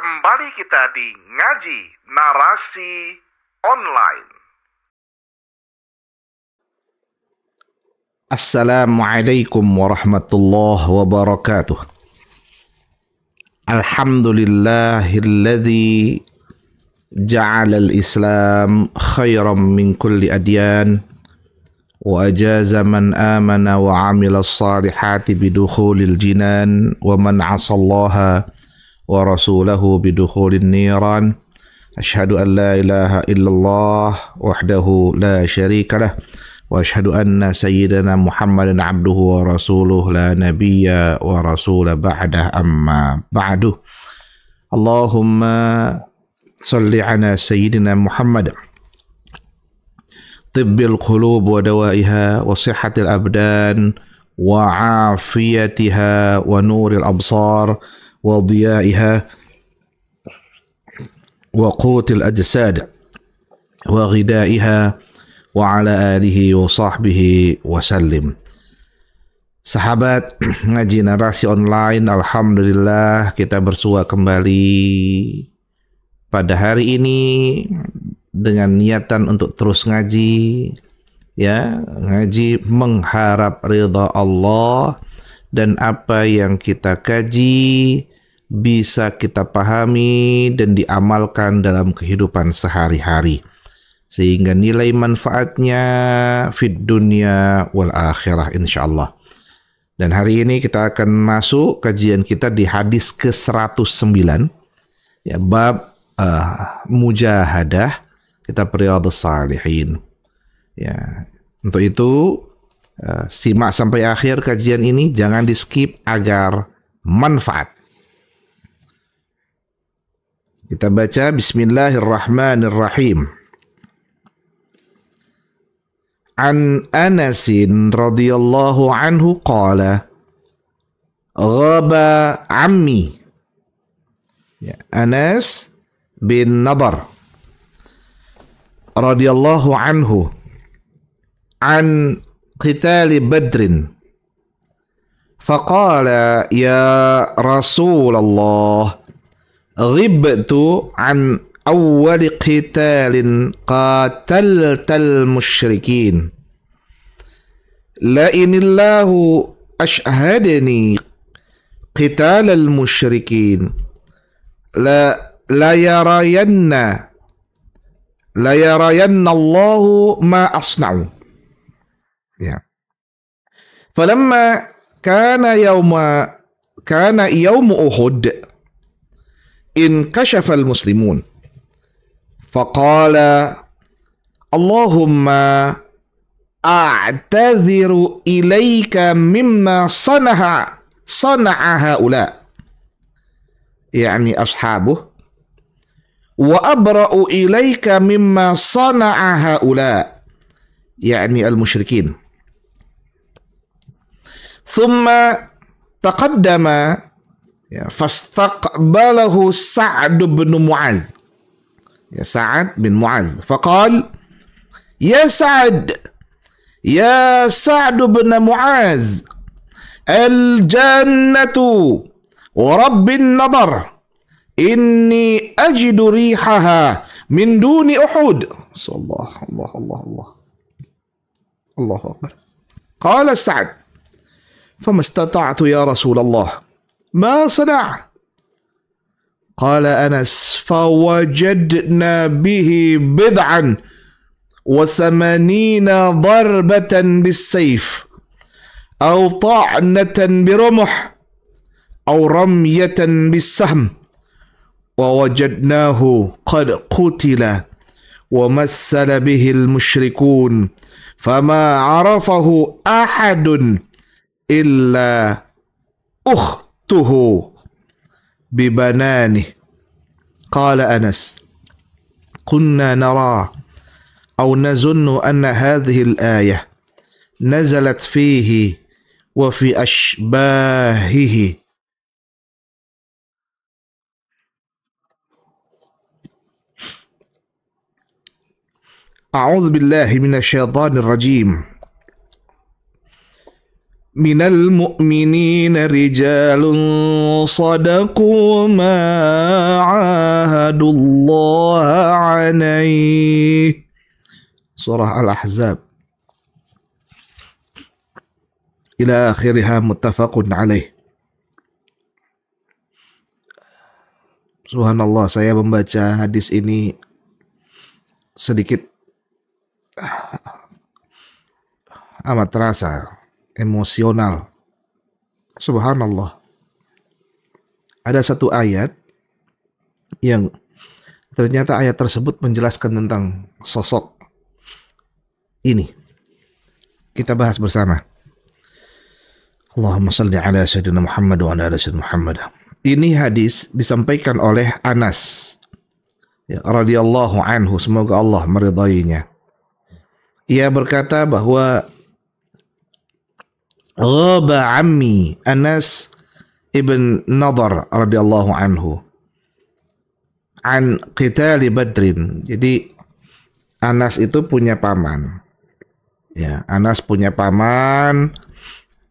Kembali kita di Ngaji Narasi Online. Assalamualaikum warahmatullahi wabarakatuh. Alhamdulillahilladzi ja'ala al-islam khairan min kulli adyan wa ajaza man amana wa amila as-salihati bidukhulil jinan wa man 'asallaha wa rasulahu bidukhulin niran. Asyhadu an la ilaha illallah wahdahu la syarika lah wa asyhadu anna sayyidana Muhammadan abduhu wa rasuluh la nabiyya wa rasula ba'dah amma ba'du. Allahumma salli ala sayyidina Muhammad tibbil qulub wa dawaiha wa sihhatil abdan wa afiyatiha wa nuril absar wa diyaiha wa qutil ajsad wa ghidaiha wa ala alihi wa sahbihi wa sallim. Sahabat Ngaji Narasi Online, alhamdulillah kita bersua kembali pada hari ini dengan niatan untuk terus ngaji, ya, ngaji mengharap ridha Allah dan apa yang kita kaji bisa kita pahami dan diamalkan dalam kehidupan sehari-hari sehingga nilai manfaatnya fid dunya wal akhirah insyaallah. Dan hari ini kita akan masuk kajian kita di hadis ke-109, ya, bab mujahadah, kitab Riyadhus Shalihin. Ya, untuk itu simak sampai akhir kajian ini, jangan di skip agar manfaat. Kita baca Bismillahirrahmanirrahim. An Anasin radhiyallahu anhu qala ghaba ammi, ya, Anas bin Nadar radhiyallahu anhu an qitali badrin faqala ya Rasulullah ghibtu an awwal qitalin qataltal musyrikin la inillahu ashhadani qitalal musyrikin la yarayanna Allahu ma asna'u. Ya. Falamma kana yawmu Uhud inkashafa al-muslimun faqala Allahumma a'tadhiru ilayka mimma sana'a haula, yani ashabuh, wa abra'u ilayka mimma sana'a haula, yani al-musyrikin. Thumma taqaddama, ya, fastaqbalahu Sa'd bin Mu'adh, ya, Sa'd bin Mu'adh, faqal ya Sa'd bin Mu'adh al-jannatu wa rabbin nadar inni ajidu rihaha min duni Uhud. Allahu akbar. Qala Sa'd fama istata'tu ya Rasulullah ma sana'. Qala Anas fawajadna bihi bid'an wa thamanina darbatan bis-sayf aw ta'natan birumuh aw ramyatan bis-sahm wa wajadnahu qad qutila wa massala bihi al-musyrikun fama 'arafahu ahadun illa ukhtuhu bibanani. Qala Anas kunna nara aw nazunnu anna hadhihi al-ayah nazalat fihi wa fi ashbahihi. A'udzu billahi minasy syaithanir rajim. minal mu'minina rijalun sadaqu ma ahadullaha alaih. Surah Al-Ahzab ila akhiriha muttafaqun alaih. Subhanallah, saya membaca hadis ini sedikit amat terasa emosional. Subhanallah. Ada satu ayat yang ternyata ayat tersebut menjelaskan tentang sosok ini. Kita bahas bersama. Allahumma salli ala sayyidina Muhammad wa ala ali sayyidina Muhammad. Ini hadis disampaikan oleh Anas ya, radhiyallahu anhu, semoga Allah meridainya. Ia berkata bahwa ghaba ammi Anas ibn Nadhr radhiyallahu anhu an qitali Badrin. Jadi Anas itu punya paman. Ya, Anas punya paman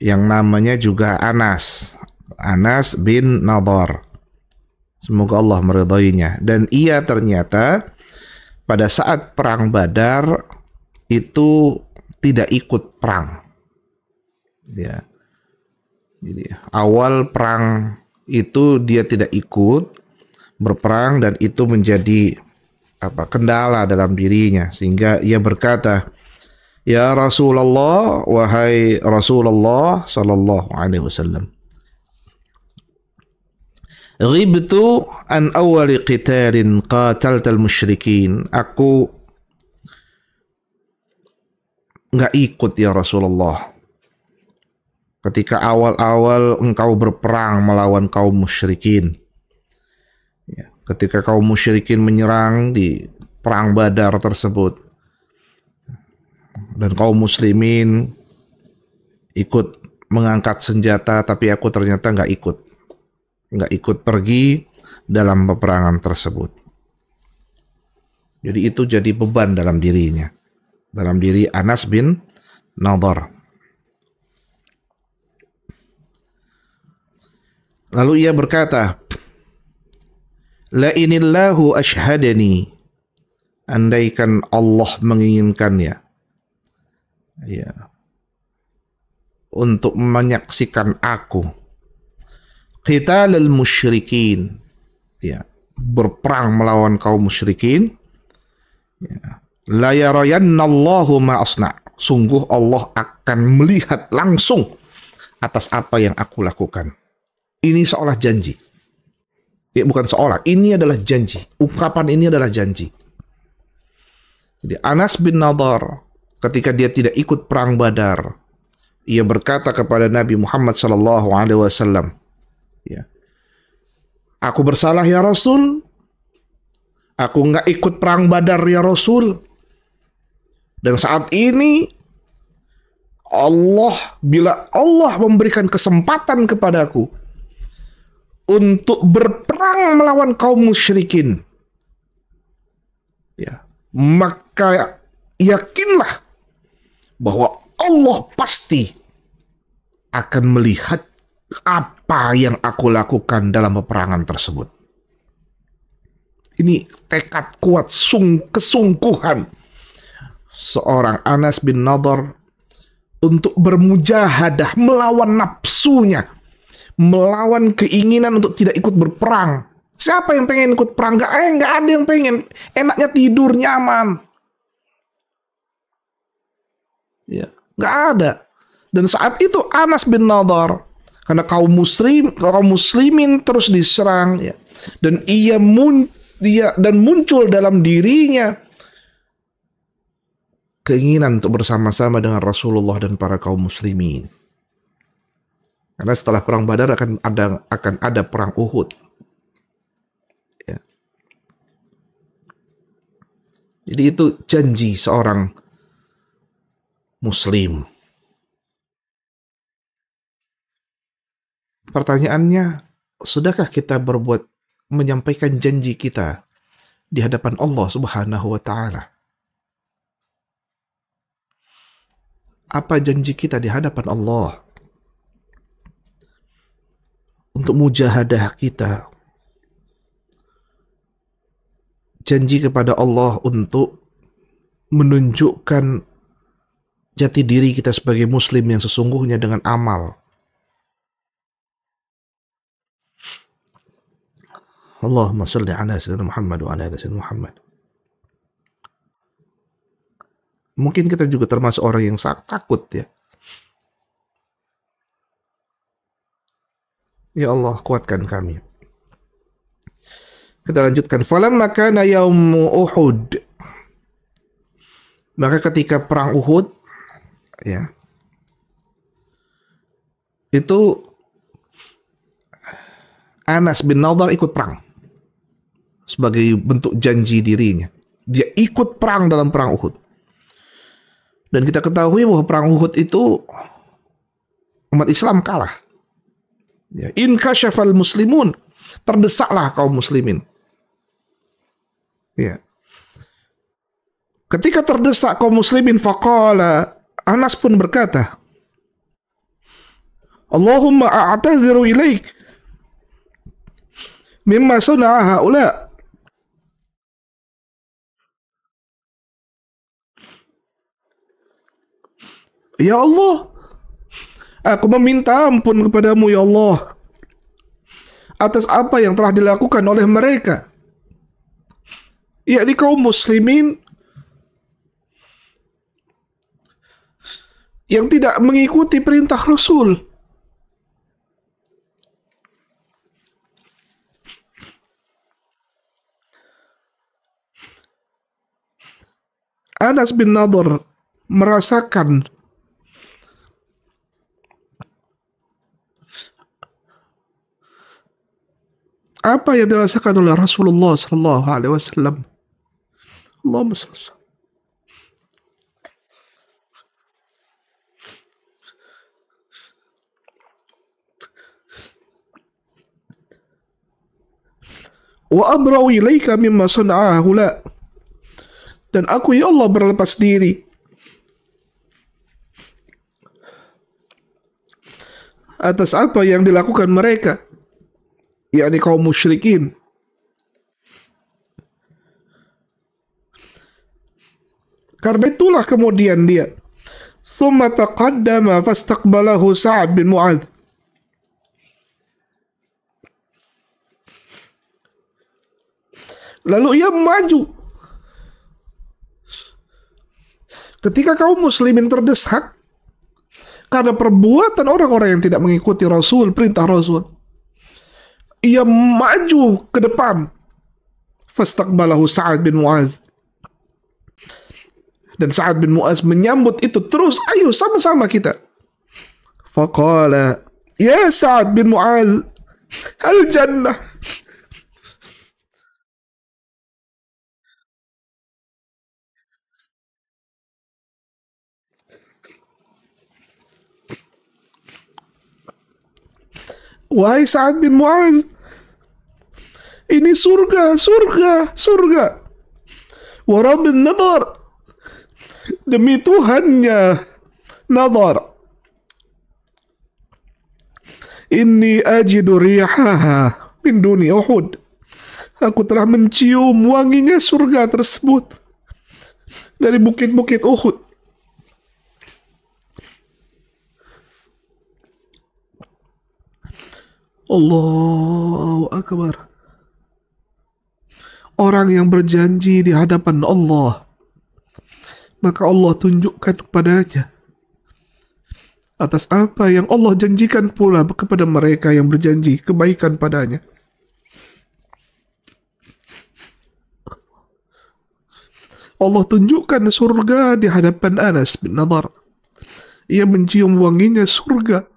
yang namanya juga Anas bin Nadhr. Semoga Allah meridainya. Dan ia ternyata pada saat perang Badar itu tidak ikut perang. Ya. Jadi awal perang itu dia tidak ikut berperang dan itu menjadi kendala dalam dirinya sehingga ia berkata, "Ya Rasulullah, wahai Rasulullah sallallahu alaihi wasallam, ghibtu an awwali qitalin qataltal musyrikin." Aku enggak ikut ya Rasulullah ketika awal-awal engkau berperang melawan kaum musyrikin. Ya, ketika kaum musyrikin menyerang di perang Badar tersebut. Dan kaum muslimin ikut mengangkat senjata, tapi aku ternyata nggak ikut pergi dalam peperangan tersebut. Jadi itu jadi beban dalam dirinya, dalam diri Anas bin Nadhr. Lalu ia berkata, la inillahu ashhadani, andaikan Allah menginginkannya, ya, untuk menyaksikan aku qitalal musyrikin, ya, berperang melawan kaum musyrikin, ya, la yarayannallahu ma asna, sungguh Allah akan melihat langsung atas apa yang aku lakukan. Ini seolah janji. Ya, bukan seolah, ini adalah janji. Ungkapan ini adalah janji. Jadi Anas bin Nadhr ketika dia tidak ikut perang Badar, ia berkata kepada Nabi Muhammad SAW, ya, aku bersalah ya Rasul, aku nggak ikut perang Badar ya Rasul. Dan saat ini bila Allah memberikan kesempatan kepadaku untuk berperang melawan kaum musyrikin, ya, maka yakinlah bahwa Allah pasti akan melihat apa yang aku lakukan dalam peperangan tersebut. Ini tekad kuat, kesungguhan seorang Anas bin Nadhr untuk bermujahadah melawan nafsunya, melawan keinginan untuk tidak ikut berperang. Siapa yang pengen ikut perang? Nggak ada yang pengen. Enaknya tidur nyaman. Ya, nggak ada. Dan saat itu Anas bin Nadhr, karena kaum muslimin terus diserang, ya, dan dan muncul dalam dirinya keinginan untuk bersama-sama dengan Rasulullah dan para kaum muslimin. Karena setelah perang Badar akan ada perang Uhud. Ya. Jadi itu janji seorang Muslim. Pertanyaannya, sudahkah kita menyampaikan janji kita di hadapan Allah Subhanahu wa Ta'ala? Apa janji kita di hadapan Allah? untuk mujahadah kita, janji kepada Allah untuk menunjukkan jati diri kita sebagai muslim yang sesungguhnya dengan amal. Allahumma salli ala sayyidina Muhammad wa ala ali sayyidina Muhammad. Mungkin kita juga termasuk orang yang sangat takut ya. Ya Allah, kuatkan kami. Kita lanjutkan. Falamma kana yaumu Uhud. Maka ketika perang Uhud, ya, itu Anas bin Nadhr ikut perang sebagai bentuk janji dirinya. Dia ikut perang dalam perang Uhud. Dan kita ketahui bahwa perang Uhud itu umat Islam kalah. Ya, in kasyafal muslimun, terdesaklah kaum muslimin. Ya. Ketika terdesak kaum muslimin, faqala, Anas pun berkata, Allahumma a'taziru ilaik mimma sana'a haula. Ya Allah, aku meminta ampun kepadamu ya Allah atas apa yang telah dilakukan oleh mereka, yakni kaum muslimin yang tidak mengikuti perintah Rasul. Anas bin Nadhr merasakan apa yang dirasakan oleh Rasulullah sallallahu alaihi wasallam. Allahumma shalli. Wa abra'u ilaika mimma sana'a haula. Dan aku ya Allah berlepas diri atas apa yang dilakukan mereka, yakni kaum musyrikin. Karena itulah kemudian dia summa taqaddama fastaqbalahu Sa'ad bin Mu'adz. Lalu ia maju ketika kaum muslimin terdesak karena perbuatan orang-orang yang tidak mengikuti Rasul, perintah Rasul. Ia maju ke depan. Fastaqbalahu Sa'ad bin Mu'adz. Dan Sa'ad bin Mu'adz menyambut itu terus. Ayo sama-sama kita. Faqala, ya Sa'ad bin Mu'adz, al-jannah. Wahai Sa'ad bin Mu'adz, ini surga, surga, surga. Wa Rabbin Nadhr, demi Tuhannya Nadhr, inni ajidu rihaha min duni Uhud. Aku telah mencium wanginya surga tersebut dari bukit-bukit Uhud. Allahu Akbar. Orang yang berjanji di hadapan Allah, maka Allah tunjukkan kepadanya atas apa yang Allah janjikan pula kepada mereka yang berjanji kebaikan padanya. Allah tunjukkan surga di hadapan Anas bin Nadhr. Ia mencium wanginya surga.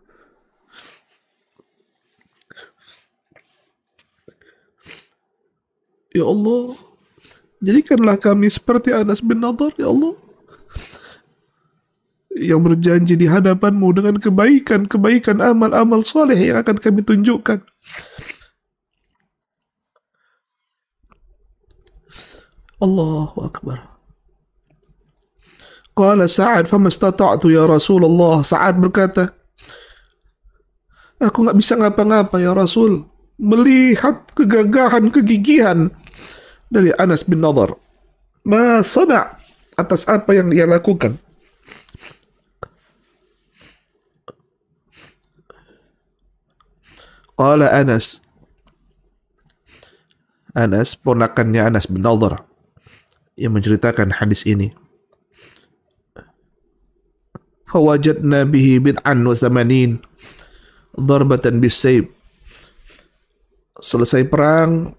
Ya Allah, jadikanlah kami seperti Anas bin Nadhr, ya Allah, yang berjanji di hadapan-Mu dengan kebaikan-kebaikan, amal-amal soleh yang akan kami tunjukkan. Allahu Akbar. Qala Sa'ad famastata'tu ya Rasulullah. Sa'ad berkata, Aku nggak bisa ngapa-ngapa ya Rasul. Melihat kegagahan, kegigihan dari Anas bin Nadhr. Ma sana, atas apa yang ia lakukan. Qala Anas. Anas, ponakannya Anas bin Nadhr, yang menceritakan hadis ini. Fawajadna bihi bid'an wa zamanin darbatan bisayf. Selesai perang,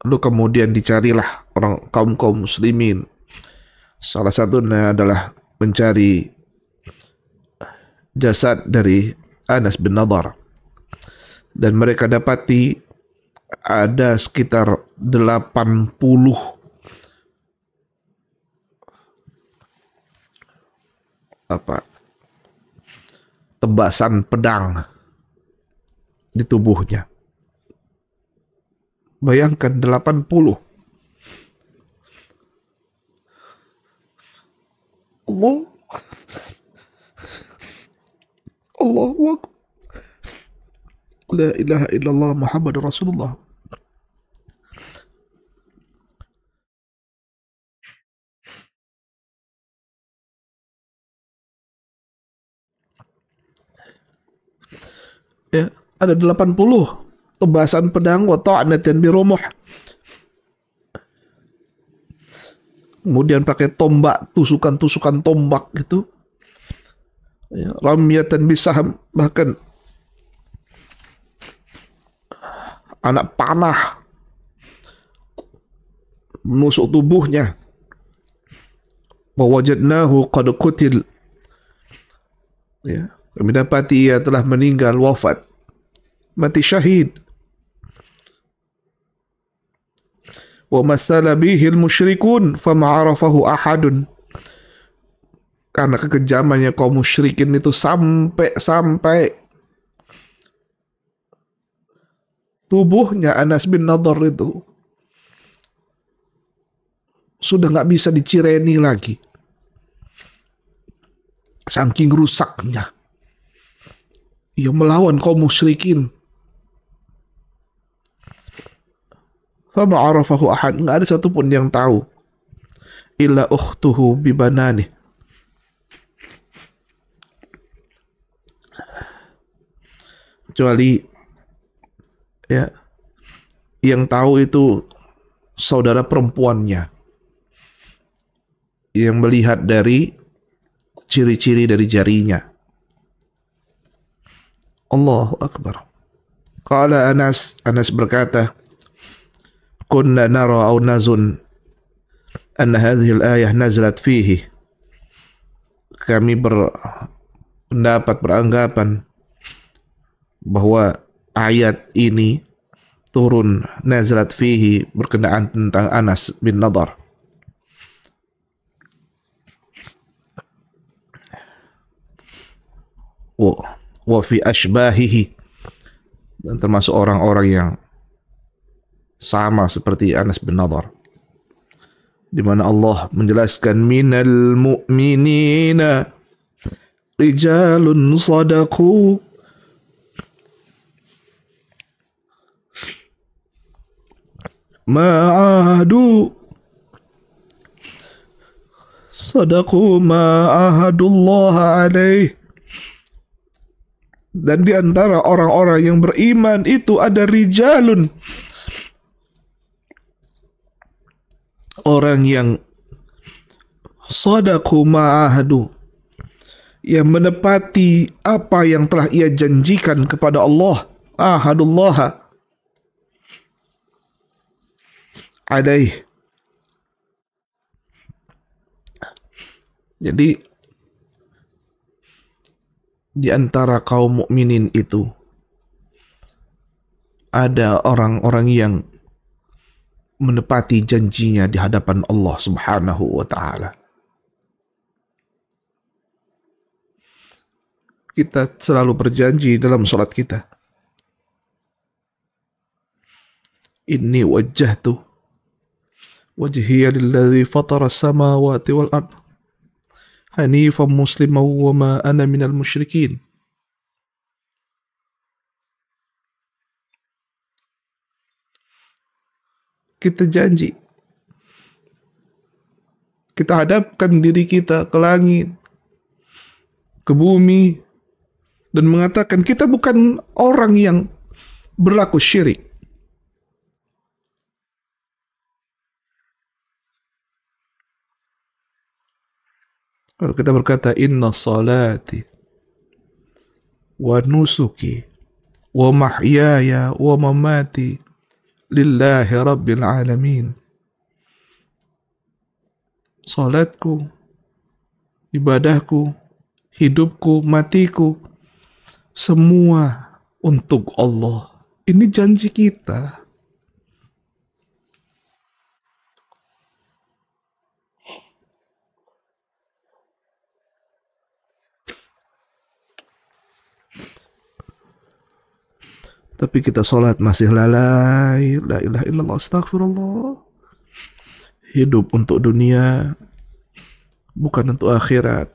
lalu kemudian dicarilah orang kaum muslimin. Salah satunya adalah mencari jasad dari Anas bin Nadhr. Dan mereka dapati ada sekitar 80 tebasan pedang di tubuhnya. Bayangkan 80. Allahu Akbar. La ilaha illallah Muhammad Rasulullah. Ya, ada 80 tebasan pedang wa ta'natan bi rumuh. Kemudian pakai tombak, tusukan-tusukan tombak gitu. Ya, ramyatan bisaham, bahkan anak panah menusuk tubuhnya. Wa wajadnahu qad qutil. Ya, kami dapati ia telah meninggal, wafat, mati syahid. Wa masala bihi al-musyrikun fama'arafahu ahadun. Karena kekejamannya kaum musyrikin itu sampai tubuhnya Anas bin Nadhr itu sudah nggak bisa dicireni lagi, saking rusaknya ia melawan kaum musyrikin. Fama arafahu ahad, nggak ada satupun yang tahu, illa ukhtuhu bibanani, kecuali ya yang tahu itu saudara perempuannya yang melihat dari ciri-ciri dari jarinya. Allahu Akbar. Qala Anas berkata, kunna nara aw nazun anna hadhihi al-ayah nazalat fihi. Kami beranggapan bahwa ayat ini turun nazalat fihi, berkenaan tentang Anas bin Nadhr. Wa fi ashbahihi, dan termasuk orang-orang yang sama seperti Anas bin Nadhr, di mana Allah menjelaskan minal mu'minina rijalun sadaqu ma'ahadu ma'ahadullah alaih. Dan di antara orang-orang yang beriman itu ada rijalun, orang yang sadaqu ma'ahadu, yang menepati apa yang telah ia janjikan kepada Allah. Ahadullah alaih. Jadi di antara kaum mukminin itu ada orang-orang yang menepati janjinya di hadapan Allah Subhanahu wa taala. Kita selalu berjanji dalam salat kita. Inni wajjahtu wajhiya lilladzi fatara as-samawati wal ard hanifan musliman wa ma ana minal musyrikin. kita janji. Kita hadapkan diri kita ke langit, ke bumi, dan mengatakan kita bukan orang yang berlaku syirik. Kalau kita berkata inna salati wa nusuki wa mahyaya wa mamati lillahi rabbil alamin. Salatku, ibadahku, hidupku, matiku, semua untuk Allah. Ini janji kita. Tapi kita sholat masih lalai, la ilaha illallah, astagfirullah. Hidup untuk dunia, bukan untuk akhirat.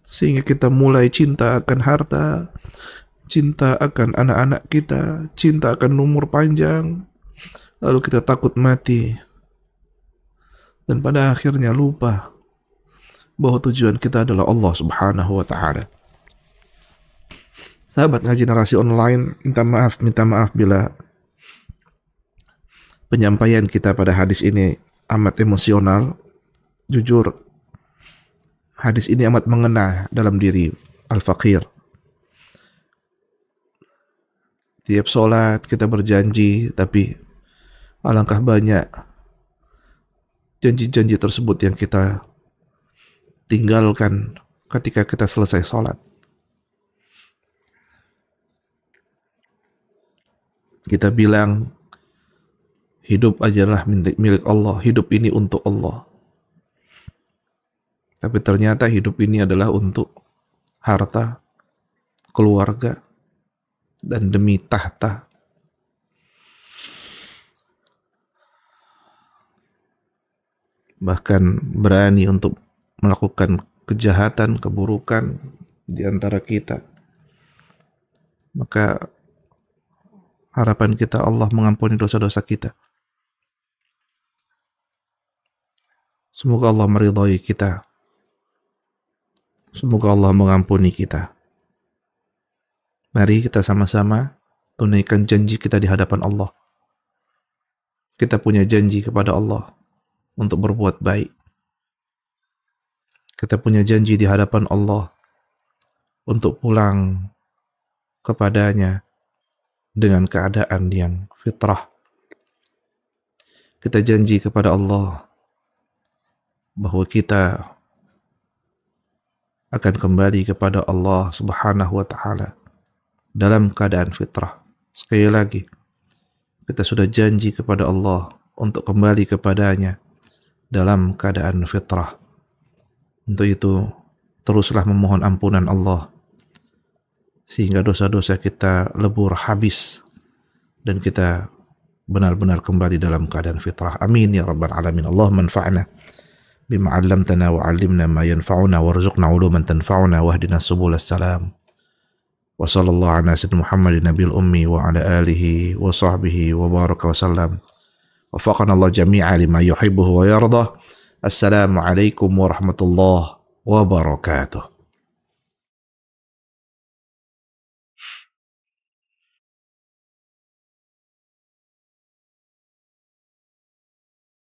Sehingga kita mulai cinta akan harta, cinta akan anak-anak kita, cinta akan umur panjang. Lalu kita takut mati. Dan pada akhirnya lupa bahwa tujuan kita adalah Allah Subhanahu wa ta'ala. Sahabat ngaji narasi online, minta maaf bila penyampaian kita pada hadis ini amat emosional. Jujur, hadis ini amat mengena dalam diri al-faqir. Tiap sholat kita berjanji, tapi alangkah banyak janji-janji tersebut yang kita tinggalkan ketika kita selesai sholat. Kita bilang hidup adalah milik Allah, hidup ini untuk Allah. Tapi ternyata hidup ini adalah untuk harta, keluarga, dan demi tahta. Bahkan berani untuk melakukan kejahatan, keburukan di antara kita. Maka harapan kita Allah mengampuni dosa-dosa kita. Semoga Allah meridhai kita. Semoga Allah mengampuni kita. Mari kita sama-sama tunaikan janji kita di hadapan Allah. Kita punya janji kepada Allah untuk berbuat baik. Kita punya janji di hadapan Allah untuk pulang kepadanya dengan keadaan yang fitrah. Kita janji kepada Allah bahwa kita akan kembali kepada Allah Subhanahu wa ta'ala dalam keadaan fitrah. Sekali lagi, kita sudah janji kepada Allah untuk kembali kepadanya dalam keadaan fitrah. Untuk itu, teruslah memohon ampunan Allah sehingga dosa-dosa kita lebur habis dan kita benar-benar kembali dalam keadaan fitrah. Amin ya rabbal alamin. Allah manfa'na bima 'allamtana wa 'allimna ma yanfa'una warzuqna 'uluman tanfa'una wahdina subulas salam. Wa sallallahu ala sayyidina Muhammadin nabiyil ummi wa ala alihi wa sahbihi wa baraka wa sallam. Wafaqana Allah jami'a lima yuhibbuhu wa yardah. Assalamu alaikum warahmatullahi wabarakatuh.